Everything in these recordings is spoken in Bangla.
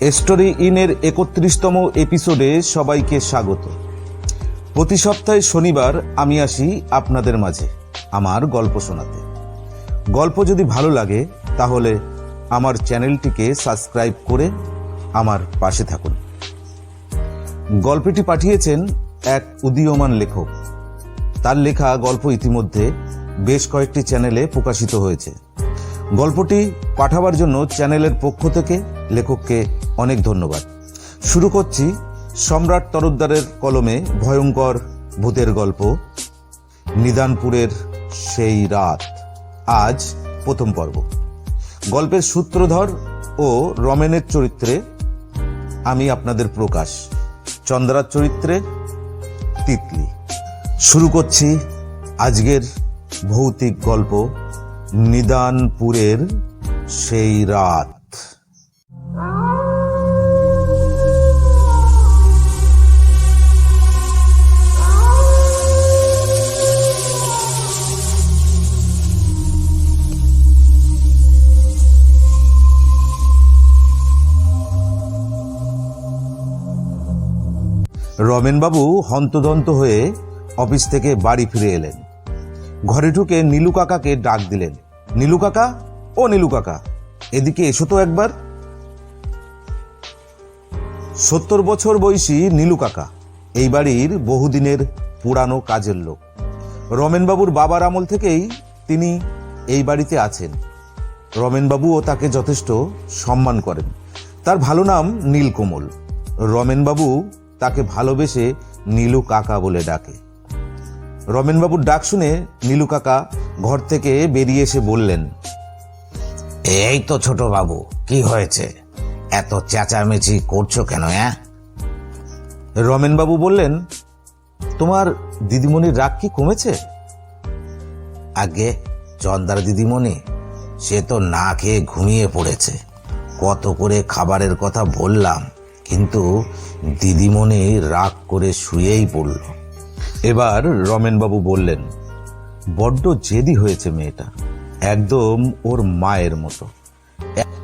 স্টোরি ইনের 31তম এপিসোডে সবাইকে স্বাগত। প্রতি সপ্তাহে শনিবার আমি আসি আপনাদের মাঝে আমার গল্প শোনাতে। গল্প যদি ভালো লাগে তাহলে আমার চ্যানেলটিকে সাবস্ক্রাইব করে আমার পাশে থাকুন। গল্পটি পাঠিয়েছেন এক উদীয়মান লেখক। তার লেখা গল্প ইতিমধ্যে বেশ কয়েকটি চ্যানেলে প্রকাশিত হয়েছে। গল্পটি পাঠাবার জন্য চ্যানেলের পক্ষ থেকে লেখককে অনেক ধন্যবাদ। শুরু করছি সম্রাট তরফদারের কলমে ভয়ঙ্কর ভূতের গল্প নিদানপুরের সেই রাত। আজ প্রথম পর্ব। গল্পের সূত্রধর ও রমেনের চরিত্রে আমি আপনাদের প্রকাশ, চন্দ্রার চরিত্রে তিতলি। শুরু করছি আজকের ভৌতিক গল্প নিদানপুরের সেই রাত। রমেনবাবু হন্তদন্ত হয়ে অফিস থেকে বাড়ি ফিরে এলেন। ঘরে ঢুকে নীলু কাকাকে ডাক দিলেন। নীলু কাকা, ও নীলু কাকা, এদিকে এসো তো একবার। 70 বছর বয়সী নীলু কাকা এই বাড়ির বহুদিনের পুরানো কাজের লোক। রমেনবাবুর বাবার আমল থেকেই তিনি এই বাড়িতে আছেন। রমেনবাবুও তাকে যথেষ্ট সম্মান করেন। তার ভালো নাম নীলকমল। রমেনবাবু তাকে ভালোবেসে নীলু কাকা বলে ডাকে। রমেনবাবুর ডাক শুনে নীলু কাকা ঘর থেকে বেরিয়ে এসে বললেন, এই তো ছোট বাবু, কি হয়েছে? এত চেঁচামেচি করছো কেন? রমেনবাবু বললেন, তোমার দিদিমণির রাগ কি কমেছে? আগে চন্দ্রা দিদিমণি, সে তো না খেয়ে ঘুমিয়ে পড়েছে। কত করে খাবারের কথা বললাম, কিন্তু দিদিমণি রাগ করে শুয়েই পড়ল। এবার রমেনবাবু বললেন, বড্ড জেদি হয়েছে মেয়েটা, একদম ওর মায়ের মতো।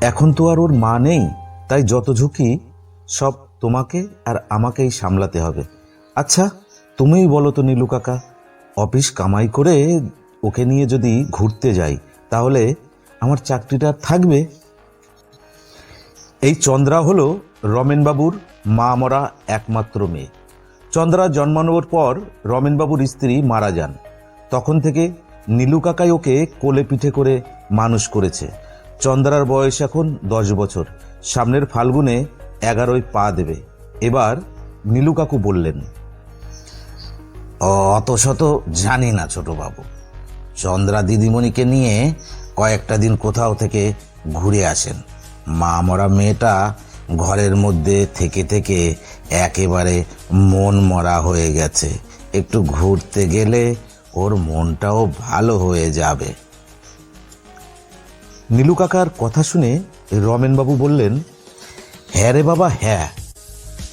এখন তো আর ওর মা নেই, তাই যত ঝুঁকি সব তোমাকে আর আমাকেই সামলাতে হবে। আচ্ছা তুমিই বলো তো নীলু কাকা, অফিস কামাই করে ওকে নিয়ে যদি ঘুরতে যাই তাহলে আমার চাকরিটা থাকবে? এই চন্দ্রা হলো রমেনবাবুর মা মরা একমাত্র মেয়ে। চন্দ্রা জন্মানোর পর রমেনবাবুর স্ত্রী মারা যান। তখন থেকে নীলু কাকাই ওকে কোলে পিঠে করে মানুষ করেছে। চন্দ্রার বয়স এখন 10 বছর। সামনের ফাল্গুনে 11য় পা দেবে। এবার নীলু কাকু বললেন, অত শত জানি না ছোট বাবু। চন্দ্রা দিদিমণিকে নিয়ে কয়েকটা দিন কোথাও থেকে ঘুরে আসেন। মা মরা মেয়েটা ঘরের মধ্যে থেকে থেকে একেবারে মন মরা হয়ে গেছে। একটু ঘুরতে গেলে ওর মনটাও ভালো হয়ে যাবে। নীলু কাকার কথা শুনে রমেনবাবু বললেন, হ্যাঁ রে বাবা, হ্যাঁ,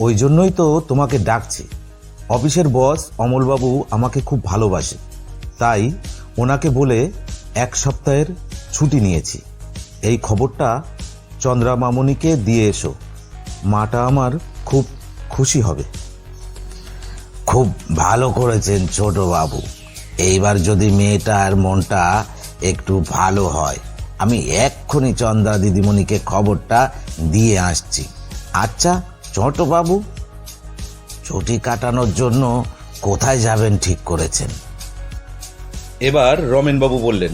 ওই জন্যই তো তোমাকে ডাকছি। অফিসের বস অমলবাবু আমাকে খুব ভালোবাসে, তাই ওনাকে বলে 1 সপ্তাহের ছুটি নিয়েছি। এই খবরটা চন্দ্রা মামনিকে দিয়ে এসো, মাটা আমার খুব খুশি হবে। খুব ভালো করেছেন ছোট বাবু। এইবার যদি মেয়েটার মনটা একটু ভালো হয়, আমি এক্ষুনি চন্দ্রা দিদিমণিকে খবরটা দিয়ে আসছি। আচ্ছা ছোট বাবু, ছুটি কাটানোর জন্য কোথায় যাবেন ঠিক করেছেন? এবার রমেনবাবু বললেন,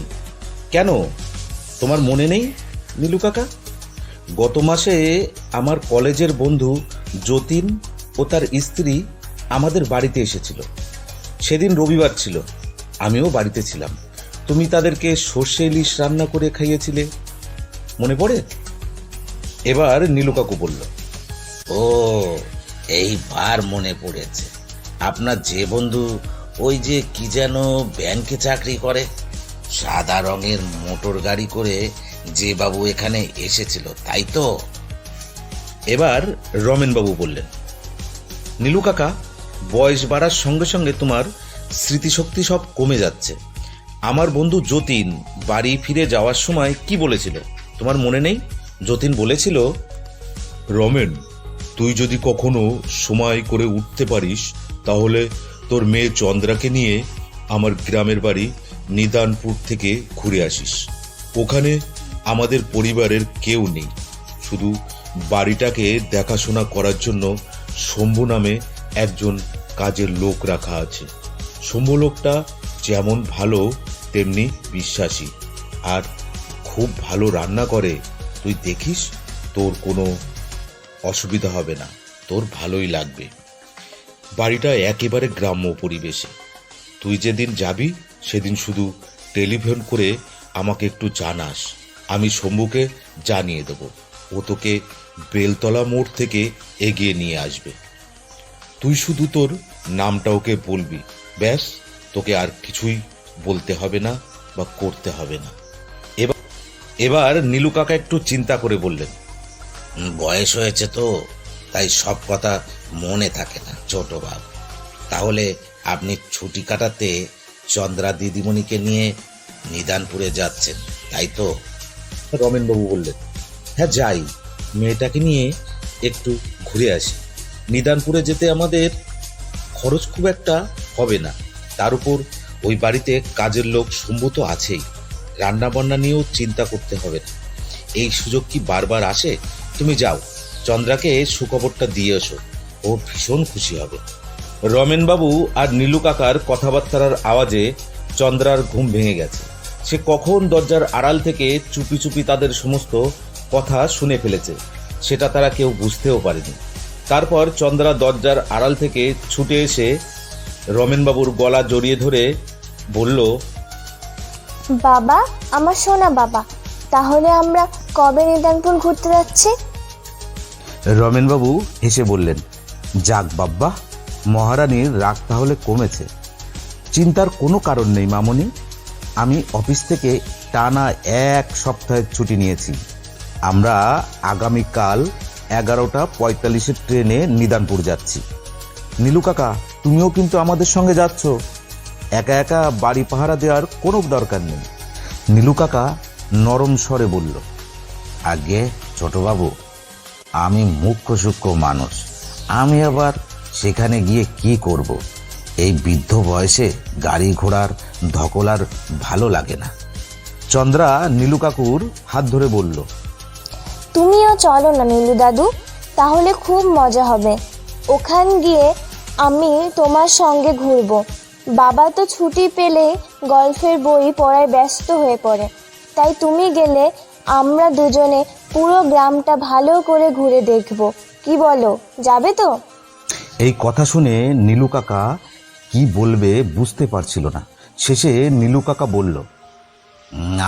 কেন তোমার মনে নেই নীলু কাকা? গত মাসে আমার কলেজের বন্ধু যতীন ও তার স্ত্রী আমাদের বাড়িতে এসেছিল। সেদিন রবিবার ছিল, আমিও বাড়িতে ছিলাম। তুমি তাদেরকে সর্ষে ইলিশ রান্না করে খাইয়েছিলে, মনে পড়ে? এবার নীলু কাকু বলল, ও, এইবার মনে পড়েছে। আপনার যে বন্ধু, ওই যে কি যেন ব্যাংকে চাকরি করে, সাদা রঙের মোটর গাড়ি করে যে বাবু এখানে এসেছিল, তাই তো? এবার রমেনবাবু বললেন, নীলু কাকা, বয়স বাড়ার সঙ্গে সঙ্গে তোমার স্মৃতিশক্তি সব কমে যাচ্ছে। আমার বন্ধু যতীন বাড়ি ফিরে যাওয়ার সময় কি বলেছিল তোমার মনে নেই? যতীন বলেছিল, রমেন, তুই যদি কখনো সময় করে উঠতে পারিস তাহলে তোর মেয়ে চন্দ্রাকে নিয়ে আমার গ্রামের বাড়ি নিদানপুর থেকে ঘুরে আসিস। ওখানে আমাদের পরিবারের কেউ নেই, শুধু বাড়িটাকে দেখাশোনা করার জন্য শম্ভু নামে একজন কাজের লোক রাখা আছে। শম্ভু লোকটা যেমন ভালো তেমনি বিশ্বাসী, আর খুব ভালো রান্না করে। তুই দেখিস, তোর কোনো অসুবিধা হবে না, তোর ভালোই লাগবে। বাড়িটা একেবারে গ্রাম্য পরিবেশে। তুই যেদিন যাবি সেদিন শুধু টেলিফোন করে আমাকে একটু জানাস, আমি শম্ভুকে জানিয়ে দেব। ও তোকে বেলতলা মোড় থেকে এগিয়ে নিয়ে আসবে। তুই শুধু তোর নামটা ওকে বলবি, ব্যাস, তোকে আর কিছুই বলতে হবে না বা করতে হবে না। এবার নীলু কাকা একটু চিন্তা করে বললেন, বয়স হয়েছে তো, তাই সব কথা মনে থাকে না ছোট বাবু। তাহলে আপনি ছুটি কাটাতে চন্দ্রা দিদিমণিকে নিয়ে নিদানপুরে যাচ্ছেন, তাই তো? রমেনবাবু বললেন, হ্যাঁ যাই, মেয়েটাকে নিয়ে একটু ঘুরে আসি। নিদানপুরে যেতে আমাদের খরচ খুব একটা হবে না, তার উপর ওই বাড়িতে কাজের লোক শম্ভু তো আছেই, রান্না বান্না নিয়েও চিন্তা করতে হবে না। এই সুযোগ কি বারবার আসে? তুমি যাও, চন্দ্রাকে সুখবরটা দিয়ে এসো, ও ভীষণ খুশি হবে। রমেনবাবু আর নীলু কাকার কথাবার্তার আওয়াজে চন্দ্রার ঘুম ভেঙে গেছে। সে কখন দরজার আড়াল থেকে চুপি চুপি তাদের সমস্ত কথা শুনে ফেলেছে সেটা তারা কেউ বুঝতেও পারেনি। তারপর চন্দ্রা দরজার আড়াল থেকে ছুটে এসে রমেনবাবুর গলা জড়িয়ে ধরে বলল, বাবা, আমার সোনা বাবা, তাহলে আমরা কবে নিদানপুর ঘুরতে যাচ্ছি? রমেনবাবু হেসে বললেন, যাক বাব্বা, মহারানীর রাগ তাহলে কমেছে। চিন্তার কোনো কারণ নেই মামনি, আমি অফিস থেকে টানা 1 সপ্তাহের ছুটি নিয়েছি। আমরা আগামীকাল 11:45 ট্রেনে নিদানপুর যাচ্ছি। নীলু কাকা, তুমিও কিন্তু আমাদের সঙ্গে যাচ্ছ। একা একা বাড়ি পাহারা দেওয়ার কোনো দরকার নেই। নীলু কাকা নরম স্বরে বলল, আগে ছোটবাবু, আমি মুখ্য সূক্ষ্ম মানুষ, আমি আবার সেখানে গিয়ে কি করব? এই বৃদ্ধ বয়সে গাড়ি ঘোড়ার ধকল আর ভালো লাগে না। চন্দ্রা নীলু কাকুর হাত ধরে বলল, তুমিও চলো না নীলু দাদু, তাহলে খুব মজা হবে। ওখান গিয়ে আমি তোমার সঙ্গে ঘুরবো। বাবা তো ছুটি পেলে গল্পের বই পড়ায় ব্যস্ত হয়ে পড়ে, তাই তুমি গেলে আমরা দুজনে পুরো গ্রামটা ভালো করে ঘুরে দেখব। কি বলো, যাবে তো? এই কথা শুনে নীলু কাকা কি বলবে বুঝতে পারছিল না। শেষে নীলু কাকা বলল,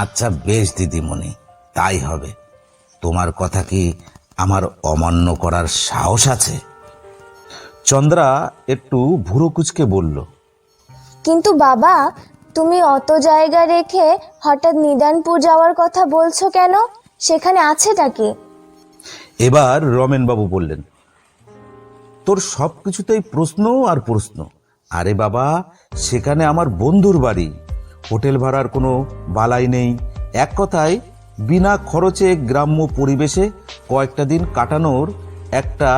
আচ্ছা বেশ দিদিমণি, তাই হবে। তোমার কথা কি আমার অমান্য করার সাহস আছে? চন্দ্রা একটু ভুরু কুচকে বলল, কিন্তু বাবা, তুমি অত জায়গা রেখে হঠাৎ নিদানপুর যাওয়ার কথা বলছো কেন? সেখানে আছেটা কি? এবার রমেনবাবু বললেন, তোর সব কিছুতেই প্রশ্ন আর প্রশ্ন। আরে বাবা, সেখানে আমার বন্ধুর বাড়ি, হোটেল ভাড়ার কোনো বালাই নেই। এক কথায় বিনা খরচে গ্রাম্য পরিবেশে কয়েকটা দিন কাটানোর একটা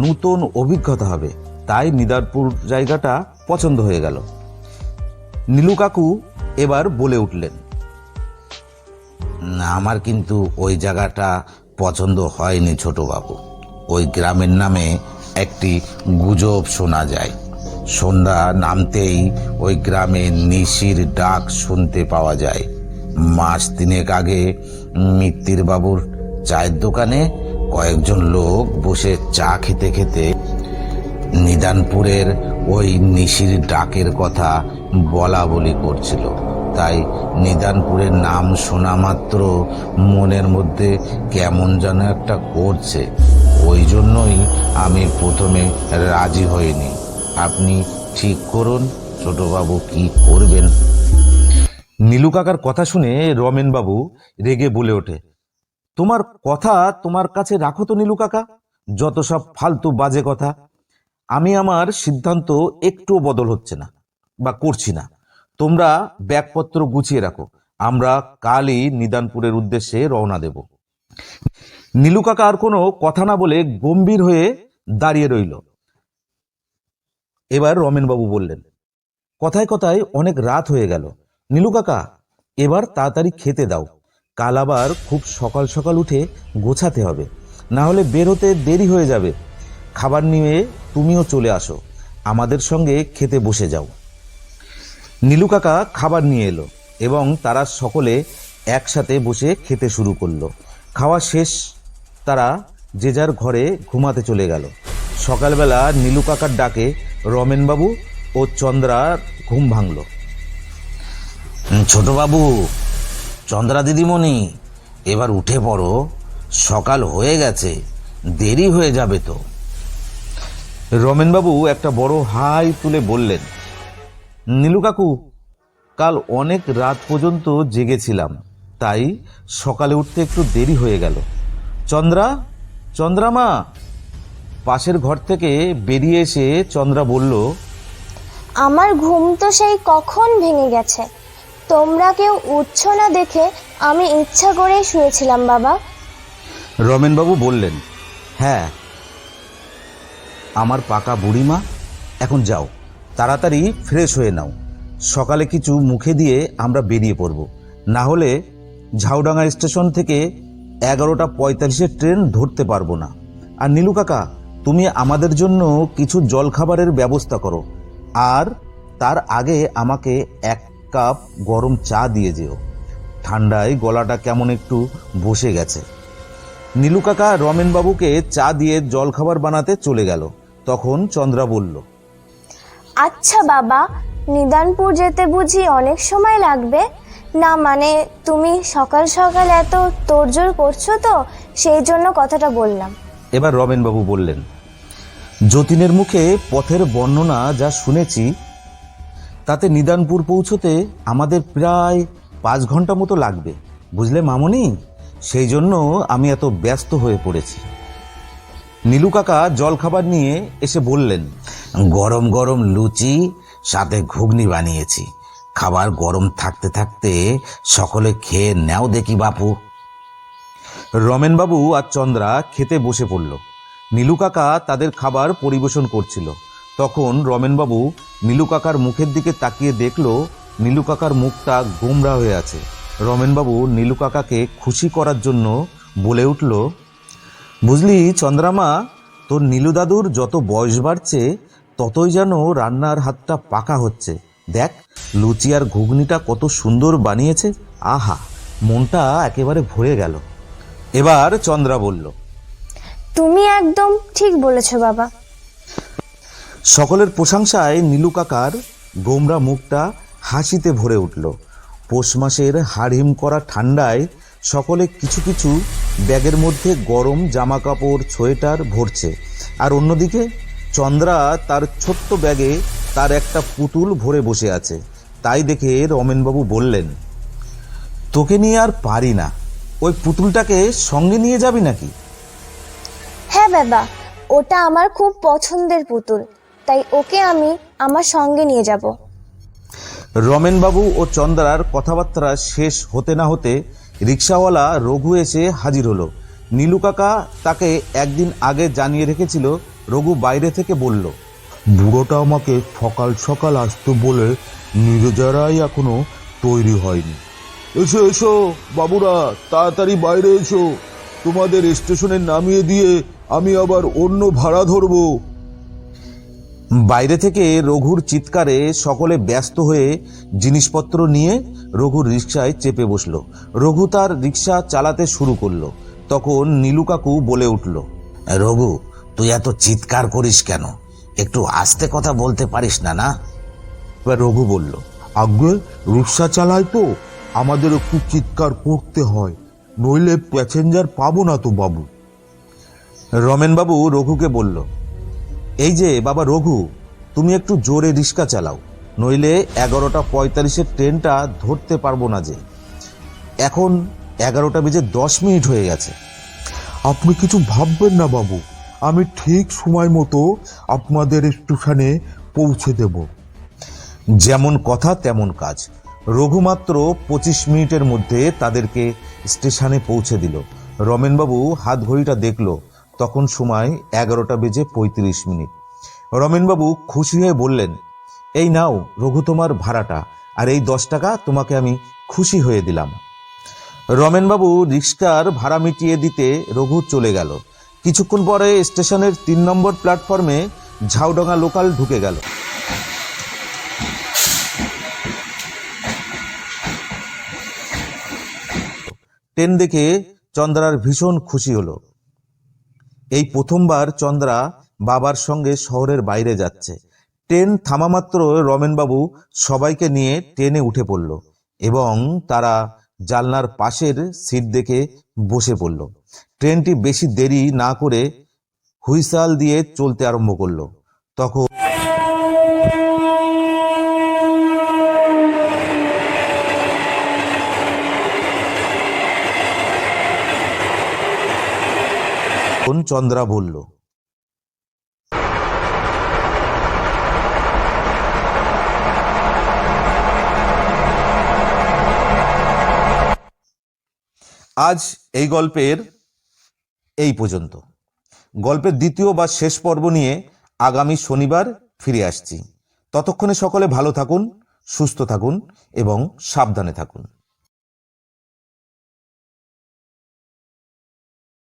নূতন অভিজ্ঞতা হবে, তাই নিদানপুর জায়গাটা পছন্দ হয়ে গেল। নীলু কাকু এবার বলে উঠলেন, আমার কিন্তু ওই জায়গাটা পছন্দ হয়নি ছোটবাবু। ওই গ্রামের নামে একটি গুজব শোনা যায়। সন্ধ্যা নামতেই ওই গ্রামে নিশির ডাক শুনতে পাওয়া যায়। মাস 3 আগে মিত্তির বাবুর চায়ের দোকানে কয়েকজন লোক বসে চা খেতে খেতে নিদানপুরের ওই নিশির ডাকের কথা বলা বলি করছিল। তাই নিদানপুরের নাম শোনা মাত্র মনের মধ্যে কেমন যেন একটা করছে। ওই জন্যই আমি প্রথমে রাজি হইনি। আপনি ঠিক করুন ছোটবাবু, কি করবেন। নীলু কাকার কথা শুনে রমেনবাবু রেগে বলে ওঠে, তোমার কথা তোমার কাছে রাখো তো নীলু কাকা, যত সব ফালতু বাজে কথা। আমি আমার সিদ্ধান্ত একটুও বদল হচ্ছে না বা করছি না। তোমরা ব্যাগপত্র গুছিয়ে রাখো, আমরা কালই নিদানপুরের উদ্দেশ্যে রওনা দেব। নীলু কাকা আর কোনো কথা না বলে গম্ভীর হয়ে দাঁড়িয়ে রইল। এবার রমেনবাবু বললেন, কথায় কথায় অনেক রাত হয়ে গেল। নীলু কাকা, এবার তাড়াতাড়ি খেতে দাও। কাল আবার খুব সকাল সকাল উঠে গোছাতে হবে, না হলে বের হতে দেরি হয়ে যাবে। খাবার নিয়ে তুমিও চলে আসো, আমাদের সঙ্গে খেতে বসে যাও। নীলু কাকা খাবার নিয়ে এলো এবং তারা সকলে একসাথে বসে খেতে শুরু করলো। খাওয়া শেষ, তারা যে যার ঘরে ঘুমাতে চলে গেল। সকালবেলা নীলু কাকার ডাকে রমেনবাবু ও চন্দ্রার ঘুম ভাঙল। ছোট বাবু, চন্দ্রা দিদিমণি, এবার উঠে পড়ো, সকাল হয়ে গেছে, দেরি হয়ে যাবে তো। রমেনবাবু একটা বড় হাই তুলে বললেন, নীলু কাকু, কাল অনেক রাত পর্যন্ত জেগেছিলাম, তাই সকালে উঠতে একটু দেরি হয়ে গেল। চন্দ্রামা। পাশের ঘর থেকে বেরিয়ে এসে চন্দ্রা বলল, আমার ঘুম তো সেই কখন ভেঙে গেছে। তোমরা কেউ উঠছো না দেখে আমি ইচ্ছা করেই শুয়েছিলাম বাবা। রমেনবাবু বললেন, হ্যাঁ, আমার পাকা বুড়িমা, এখন যাও, তাড়াতাড়ি ফ্রেশ হয়ে নাও। সকালে কিছু মুখে দিয়ে আমরা বেরিয়ে পড়ব, না হলে ঝাউডাঙ্গা স্টেশন থেকে 11:45 ট্রেন ধরতে পারবো না। আর নীলু কাকা, তুমি আমাদের জন্য কিছু জলখাবারের ব্যবস্থা করো, আর তার আগে আমাকে 1 কাপ গরম চা দিয়ে যেও। ঠান্ডায় গলাটা কেমন একটু বসে গেছে। নীলু কাকা রমেনবাবুকে চা দিয়ে জলখাবার বানাতে চলে গেল। তখন চন্দ্রা বলল, আচ্ছা বাবা, নিদানপুর যেতে বুঝি অনেক সময় লাগবে? না মানে তুমি সকাল সকাল এত তোড়জোড় করছো তো, সেই জন্য কথাটা বললাম। এবার রমেনবাবু বললেন, যতীনের মুখে পথের বর্ণনা যা শুনেছি তাতে নিদানপুর পৌঁছতে আমাদের প্রায় 5 ঘন্টা মতো লাগবে, বুঝলে মামনি? সেই জন্য আমি এত ব্যস্ত হয়ে পড়েছি। নীলু কাকা জলখাবার নিয়ে এসে বললেন, গরম গরম লুচি সাথে ঘুগনি বানিয়েছি, খাবার গরম থাকতে থাকতে সকলে খেয়ে নেও দেখি বাপু। রমেনবাবু আর চন্দ্রা খেতে বসে পড়ল। নীলু কাকা তাদের খাবার পরিবেশন করছিল। তখন রমেনবাবু নীলু কাকার মুখের দিকে তাকিয়ে দেখল নীলু কাকার মুখটা গোমরা হয়ে আছে। রমেনবাবু নীলু কাকাকে খুশি করার জন্য বলে উঠল, বুঝলি চন্দ্রামা, তোর নীলু দাদুর যত বয়স বাড়ছে ততই যেন রান্নার হাতটা পাকা হচ্ছে। দেখ, লুচি আর ঘুগনিটা কত সুন্দর বানিয়েছে, আহা, মনটা একেবারে ভরে গেল। এবার চন্দ্রা বলল, তুমি একদম ঠিক বলেছো বাবা। সকলের প্রশংসায় নীলু কাকার গোমরা মুখটা হাসিতে ভরে উঠল। পৌষ মাসের হাড়হিম করা ঠান্ডায় সকলে কিছু কিছু ব্যাগের মধ্যে গরম জামা কাপড় সোয়েটার ভরছে, আর অন্যদিকে চন্দ্রা তার ছোট্ট ব্যাগে তার একটা পুতুল ভরে বসে আছে। তাই দেখে রমেনবাবু বললেন, তোকে নিয়ে আর পারি না, ওই পুতুলটাকে সঙ্গে নিয়ে যাবি নাকি? হ্যাঁ বাবা, ওটা আমার খুব পছন্দের পুতুল, তাই ওকে আমি আমার সঙ্গে নিয়ে যাব। রমেনবাবু ও চন্দ্রার কথাবার্তা শেষ হতে না হতে রিক্সাওয়ালা রঘু এসে হাজির হলো। নীলু কাকা তাকে একদিন আগে জানিয়ে রেখেছিল। রঘু বাইরে থেকে বলল, বুড়োটা আমাকে সকাল সকাল আসতে বলে নিজেরাই এখনো তৈরি হয়নি। এসো এসো বাবুরা, তাড়াতাড়ি বাইরে এসো, তোমাদের স্টেশনে নামিয়ে দিয়ে আমি আবার অন্য ভাড়া ধরবো। বাইরে থেকে রঘুর চিৎকারে সকলে ব্যস্ত হয়ে জিনিসপত্র নিয়ে রঘুর রিক্সায় চেপে বসলো। রঘু তার রিক্সা চালাতে শুরু করলো। তখন নীলু কাকু বলে উঠল, রঘু, তুই এত চিৎকার করিস কেন? একটু আস্তে কথা বলতে পারিস না? না। এবার রঘু বলল, আগে রিক্সা চালাই তো, আমাদের একটু চিৎকার করতে হয়, নইলে প্যাসেঞ্জার পাবো না তো বাবু। রমেনবাবু রঘুকে বলল, এই যে বাবা রঘু, তুমি একটু জোরে রিক্সা চালাও, নইলে 11:45 ট্রেনটা ধরতে পারবো না যে। এখন 11:10 হয়ে গেছে। আপনি কিছু ভাববেন না বাবু, আমি ঠিক সময় মতো আপনাদের স্টেশনে পৌঁছে দেব। যেমন কথা তেমন কাজ। রঘু মাত্র 25 মিনিটের মধ্যে তাদেরকে স্টেশনে পৌঁছে দিল। রমেনবাবু হাত ঘড়িটা দেখল, তখন সময় 11:35। রমেনবাবু খুশি হয়ে বললেন, এই নাও রঘু তোমার ভাড়াটা, আর এই 10 টাকা তোমাকে আমি খুশি হয়ে দিলাম। রমেনবাবু রিক্সার ভাড়া মিটিয়ে দিতে রঘু চলে গেল। কিছুক্ষণ পরে স্টেশনের 3 নম্বর প্ল্যাটফর্মে ঝাউডাঙ্গা লোকাল ঢুকে গেল। ট্রেন দেখে চন্দ্রার ভীষণ খুশি হলো। এই প্রথমবার চন্দ্রা বাবার সঙ্গে শহরের বাইরে যাচ্ছে। ট্রেন থামামাত্র রমেনবাবু সবাইকে নিয়ে ট্রেনে উঠে পড়ল এবং তারা জানলার পাশের সিট দেখে বসে পড়ল। ট্রেনটি বেশি দেরি না করে হুইসাল দিয়ে চলতে আরম্ভ করলো। তখন চন্দ্রা বলল, আজ এই গল্পের এই পর্যন্ত। গল্পের দ্বিতীয় বা শেষ পর্ব নিয়ে আগামী শনিবার ফিরে আসছি। ততক্ষণে সকলে ভালো থাকুন, সুস্থ থাকুন এবং সাবধানে থাকুন।